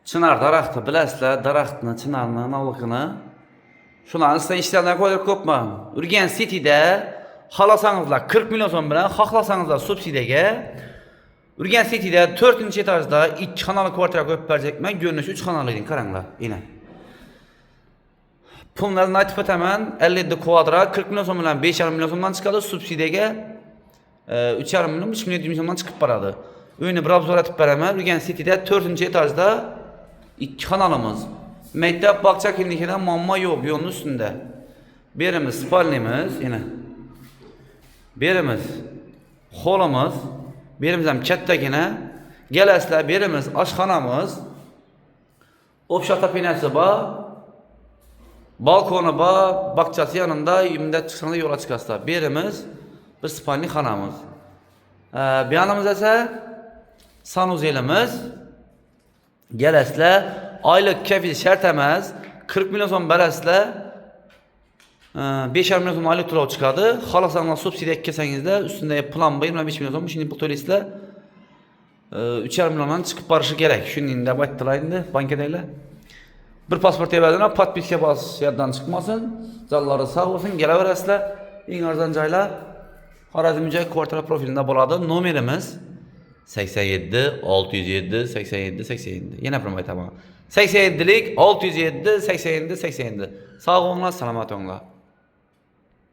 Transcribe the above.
Çınar daraxtı bilasizlar, daraxtni, çınarni, navlıqini. Şularni sizden işlerden koyup kopma. Urgen City'de xalasanızlar 40 milyon so'm bilan, xohlasanızlar subsidiyaga Urgen City'de 4-chi etajda 2 xonali kvartira ko'p berjekman. Görünüşü 3 xonali edin, qaranglar. Yine. Pullarni aytib o'taman. 57 kvadrat 40 milyon so'm bilan 5,5 milyon so'mdan chiqadi, subsidiyaga 3,5 milyon 3 milyon 7 milyon so'mdan chiqib boradi. Uyni bir obzor etib beraman. Urgen City'de 4-chi etajda 2 xonalimiz. Mektep bakça kimlikinden mamma yok, yolun üstünde. Birimiz spalnimiz, yine. Birimiz holimiz, birimiz hem kettakine. Gelesler birimiz aşxanamız. Obşata pinesi var. Balkonu var, bakçası yanında, ümdet çıksana yola çıkaslar. Birimiz bir spalni xanamız. Bir yanımız ise sanuzeyimiz. Gelesler aylık kefil şart emas 40 milyon so'm berasizlar. 5,5 milyon so'm aylık to'lov chiqadi. Xolasangiz subsidiya kelsangiz üstünde plan 25 milyon so'm, şimdi pul to'laysizlar. 3,5 milyondan chiqib borishi kerak. Shuning deb aytdilar endi bankadagilar. Bir pasport berdilar, podpiska bos, yerdan chiqmasin. Jallari sog' bo'lsin, kelaverasizlar. Eng arzon joylar Xorazmjoy kvartira profilida bo'ladi. Nomerimiz 87 607 87 87. Yana bir aytaman. 87lik 607 87 87. Sağ olun, selamat olun.